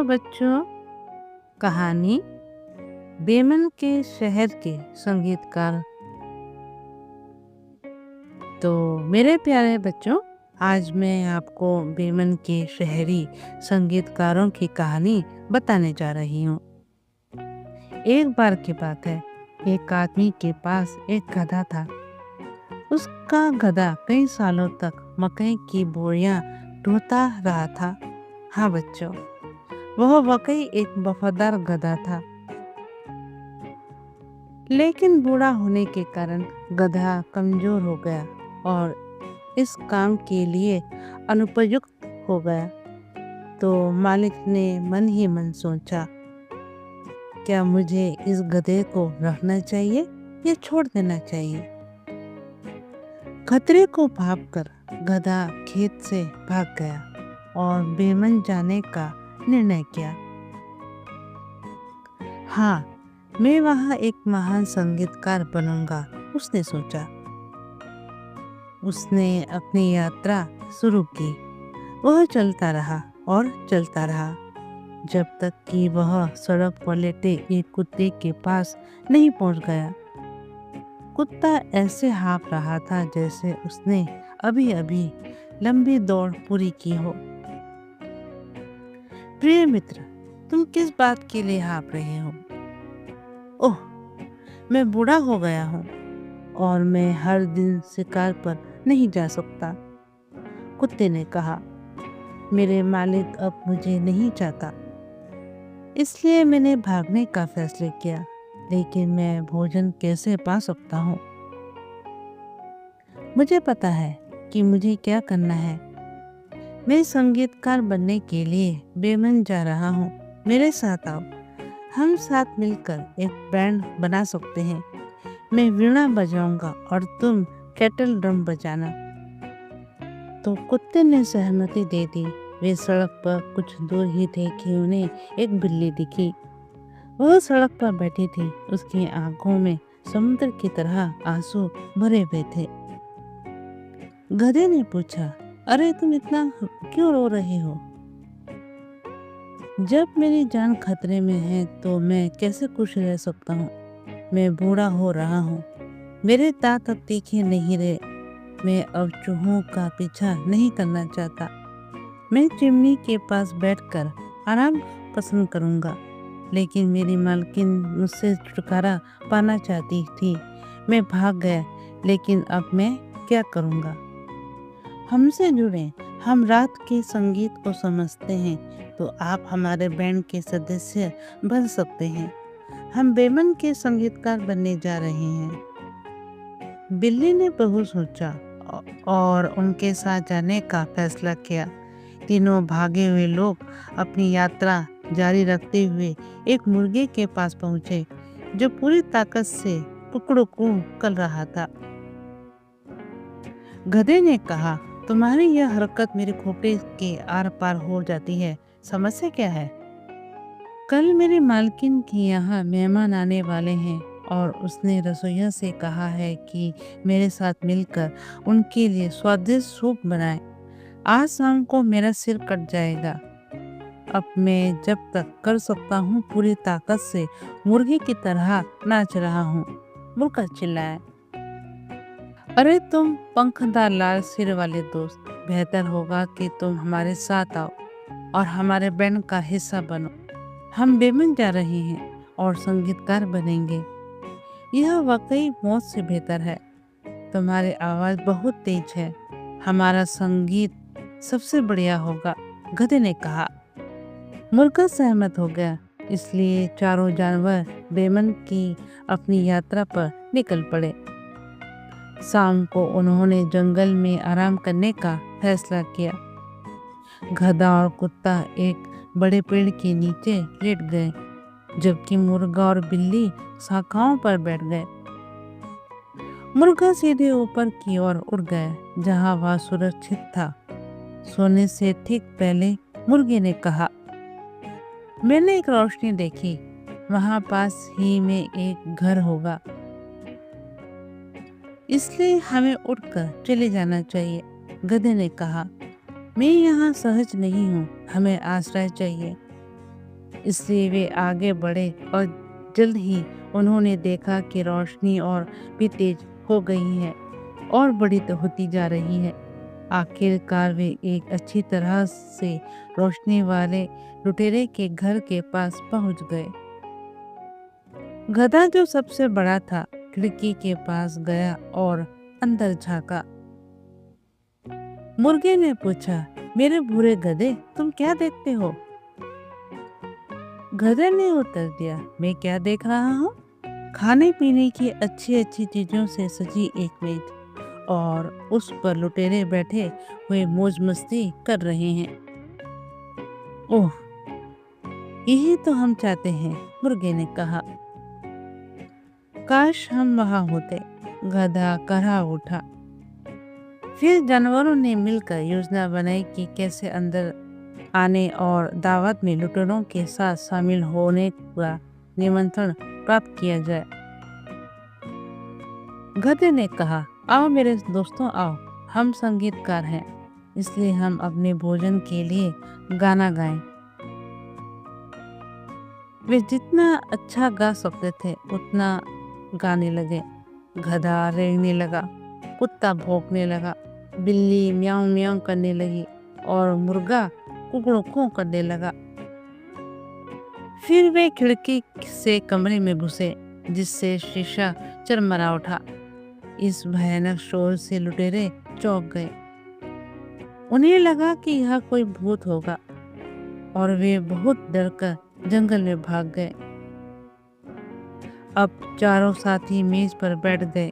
Hello बच्चों। कहानी बेमन के शहर के संगीतकार। तो मेरे प्यारे बच्चों, आज मैं आपको बेमन के शहरी संगीतकारों की कहानी बताने जा रही हूँ। एक बार की बात है, एक आदमी के पास एक गधा था। उसका गधा कई सालों तक मकई की बोरियां ढोता रहा था। हाँ बच्चों, वह वाकई एक वफादार गधा था। लेकिन बूढ़ा होने के कारण गधा कमजोर हो गया और इस काम के लिए अनुपयुक्त हो गया। तो मालिक ने मन ही मन सोचा, क्या मुझे इस गधे को रखना चाहिए या छोड़ देना चाहिए। खतरे को भांपकर गधा खेत से भाग गया और बेमन जाने का निर्णय किया। हाँ, मैं वहाँ एक महान संगीतकार बनूंगा, उसने सोचा। उसने अपनी यात्रा शुरू की। वह चलता रहा और चलता रहा जब तक कि वह सड़क पर लेटे एक कुत्ते के पास नहीं पहुंच गया। कुत्ता ऐसे हाँफ रहा था जैसे उसने अभी अभी लंबी दौड़ पूरी की हो। प्रिय मित्र, तुम किस बात के लिए हाँफ रहे हो? ओह, मैं बूढ़ा हो गया हूँ और मैं हर दिन शिकार पर नहीं जा सकता। कुत्ते ने कहा, मेरे मालिक अब मुझे नहीं चाहता, इसलिए मैंने भागने का फैसला किया। लेकिन मैं भोजन कैसे पा सकता हूँ? मुझे पता है कि मुझे क्या करना है। मैं संगीतकार बनने के लिए बेमन जा रहा हूँ। मेरे साथ आओ, हम साथ मिलकर एक बैंड बना सकते हैं। मैं वीणा बजाऊंगा और तुम केटल ड्रम बजाना। तो कुत्ते ने सहमति दे दी। वे सड़क पर कुछ दूर ही थे कि उन्हें एक बिल्ली दिखी। वह सड़क पर बैठी थी। उसकी आंखों में समुद्र की तरह आंसू भरे हुए थे। गधे ने पूछा, अरे तुम इतना क्यों रो रहे हो? जब मेरी जान खतरे में है तो मैं कैसे खुश रह सकता हूँ? मैं बूढ़ा हो रहा हूँ, मेरे दांत अब तीखे नहीं रहे। मैं अब चूहों का पीछा नहीं करना चाहता। मैं चिमनी के पास बैठकर आराम पसंद करूँगा। लेकिन मेरी मालकिन मुझसे छुटकारा पाना चाहती थी। मैं भाग गया, लेकिन अब मैं क्या करूँगा? हमसे जुड़ें। हम रात के संगीत को समझते हैं, तो आप हमारे बैंड के सदस्य बन सकते हैं। हम बेमन के संगीतकार बनने जा रहे हैं। बिल्ली ने बहुत सोचा और उनके साथ जाने का फैसला किया। तीनों भागे हुए लोग अपनी यात्रा जारी रखते हुए एक मुर्गे के पास पहुंचे, जो पूरी ताकत से कुकड़ू कर रहा था। गधे ने कहा, तुम्हारी यह हरकत मेरे खोपड़े के आर पार हो जाती है। समस्या क्या है? कल मेरी मालकिन के यहाँ मेहमान आने वाले हैं और उसने रसोइया से कहा है कि मेरे साथ मिलकर उनके लिए स्वादिष्ट सूप बनाए। आज शाम को मेरा सिर कट जाएगा। अब मैं जब तक कर सकता हूँ पूरी ताकत से मुर्गी की तरह नाच रहा हूँ। मुर्गा चिल्लाया, अरे तुम पंखदार लाल सिर वाले दोस्त, बेहतर होगा कि तुम हमारे साथ आओ और हमारे बैंड का हिस्सा बनो। हम बेमन जा रहे हैं और संगीतकार बनेंगे। यह वाकई मौत से बेहतर है। तुम्हारी आवाज़ बहुत तेज है। हमारा संगीत सबसे बढ़िया होगा, गधे ने कहा। मुर्गा सहमत हो गया, इसलिए चारों जानवर बेमन की अपनी यात्रा पर निकल पड़े। शाम को उन्होंने जंगल में आराम करने का फैसला किया। गधा और कुत्ता एक बड़े पेड़ के नीचे लेट गए, जबकि मुर्गा और बिल्ली शाखाओं पर बैठ गए। मुर्गा सीधे ऊपर की ओर उड़ गया, जहां वह सुरक्षित था। सोने से ठीक पहले मुर्गे ने कहा, मैंने एक रोशनी देखी। वहां पास ही में एक घर होगा, इसलिए हमें उठकर चले जाना चाहिए। गधे ने कहा, मैं यहाँ सहज नहीं हूँ, हमें आश्रय चाहिए। इसलिए वे आगे बढ़े और जल्द ही उन्होंने देखा कि रोशनी और भी तेज हो गई है और बड़ी तो होती जा रही है। आखिरकार वे एक अच्छी तरह से रोशनी वाले लुटेरे के घर के पास पहुंच गए। गधा जो सबसे बड़ा था खिड़की के पास गया और अंदर झांका। मुर्गे ने पूछा, मेरे भूरे गधे, तुम क्या देखते हो? गधे ने उत्तर दिया, मैं क्या देख रहा हूँ? खाने पीने की अच्छी अच्छी चीजों से सजी एक मेज और उस पर लुटेरे बैठे हुए मौज मस्ती कर रहे हैं। ओह, यही तो हम चाहते हैं, मुर्गे ने कहा। काश हम वहां होते। गधा करहा उठा। फिर जानवरों ने मिलकर योजना बनाई कि कैसे अंदर आने और दावत में लुटेरों के साथ शामिल होने का निमंत्रण प्राप्त किया जाए। गधे ने कहा, आओ मेरे दोस्तों, आओ, हम संगीतकार हैं, इसलिए हम अपने भोजन के लिए गाना गाएं। वे जितना अच्छा गा सकते थे उतना गाने लगे। गधा रेंगने लगा, कुत्ता भौंकने लगा, बिल्ली म्याऊं म्याऊं करने लगी और मुर्गा कुकड़ों को करने लगा। फिर वे खिड़की से कमरे में घुसे जिससे शीशा चरमरा उठा। इस भयानक शोर से लुटेरे चौंक गए। उन्हें लगा कि यह कोई भूत होगा और वे बहुत डरकर जंगल में भाग गए। अब चारों साथी मेज पर बैठ गए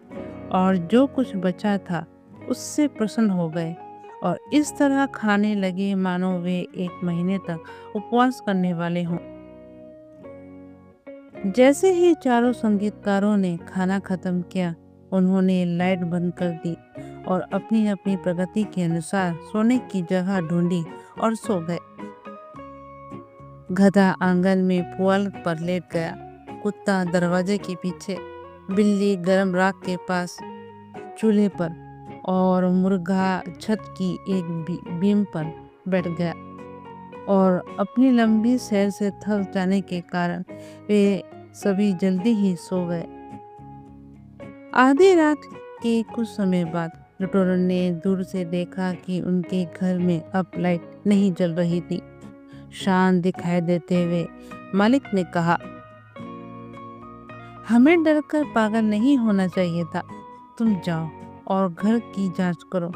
और जो कुछ बचा था उससे प्रसन्न हो गए और इस तरह खाने लगे मानो वे एक महीने तक उपवास करने वाले हों। जैसे ही चारों संगीतकारों ने खाना खत्म किया, उन्होंने लाइट बंद कर दी और अपनी अपनी प्रगति के अनुसार सोने की जगह ढूंढी और सो गए। गधा आंगन में पुआल पर लेट गया, कुत्ता दरवाजे के पीछे, बिल्ली गर्म राख के पास चूल्हे पर और मुर्गा छत की एक बीम पर बैठ गया। और अपनी लंबी सैर से थक जाने के कारण वे सभी जल्दी ही सो गए। आधी रात के कुछ समय बाद लुटेरों ने दूर से देखा कि उनके घर में अब लाइट नहीं जल रही थी। शांत दिखाई देते हुए मालिक ने कहा, हमें डरकर पागल नहीं होना चाहिए था। तुम जाओ और घर की जांच करो।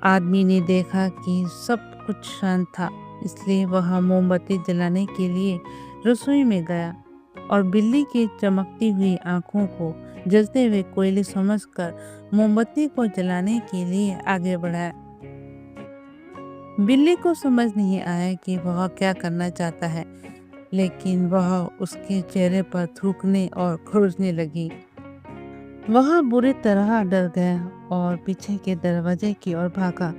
आदमी ने देखा कि सब कुछ शांत था, इसलिए वह मोमबत्ती जलाने के लिए रसोई में गया और बिल्ली की चमकती हुई आंखों को जलते हुए कोयले समझकर मोमबत्ती को जलाने के लिए आगे बढ़ाया। बिल्ली को समझ नहीं आया कि वह क्या करना चाहता है, लेकिन वह उसके चेहरे पर थूकने और खुरचने लगी। वह बुरी तरह डर गया और पीछे के दरवाजे की ओर भागा,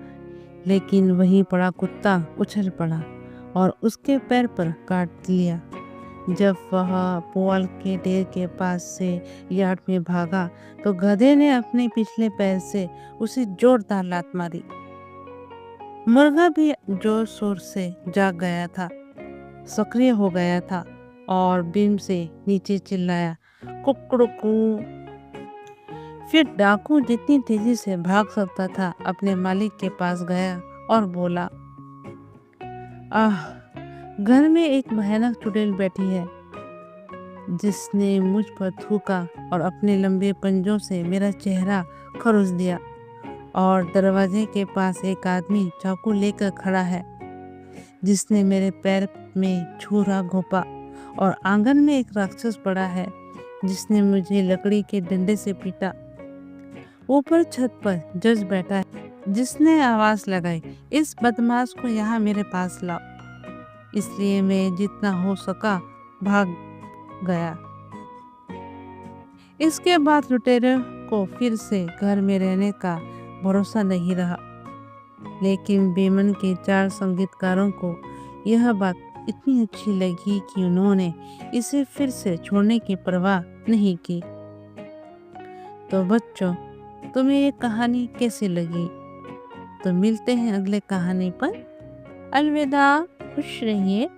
लेकिन वहीं पड़ा कुत्ता उछल पड़ा और उसके पैर पर काट लिया। जब वह पुआल के ढेर के पास से यार्ड में भागा तो गधे ने अपने पिछले पैर से उसे जोरदार लात मारी। मुर्गा भी जोर शोर से जाग गया था, सक्रिय हो गया था और बीम से नीचे चिल्लाया, कुकड़ुकू। फिर डाकू जितनी तेजी से भाग सकता था अपने मालिक के पास गया और बोला, आह, घर में एक भयानक चुड़ैल बैठी है जिसने मुझ पर थूका और अपने लंबे पंजों से मेरा चेहरा खरोच दिया। और दरवाजे के पास एक आदमी चाकू लेकर खड़ा है जिसने मेरे पैर में छुरा घोंपा। और आंगन में एक राक्षस पड़ा है जिसने मुझे लकड़ी के डंडे से पीटा। ऊपर छत पर जज बैठा है जिसने आवाज लगाई, इस बदमाश को यहाँ मेरे पास लाओ। इसलिए मैं जितना हो सका भाग गया। इसके बाद लुटेरे को फिर से घर में रहने का भरोसा नहीं रहा, लेकिन बेमन के 4 संगीतकारों को यह बात इतनी अच्छी लगी कि उन्होंने इसे फिर से छोड़ने की परवाह नहीं की। तो बच्चों, तुम्हें ये कहानी कैसी लगी? तो मिलते हैं अगले कहानी पर। अलविदा, खुश रहिए।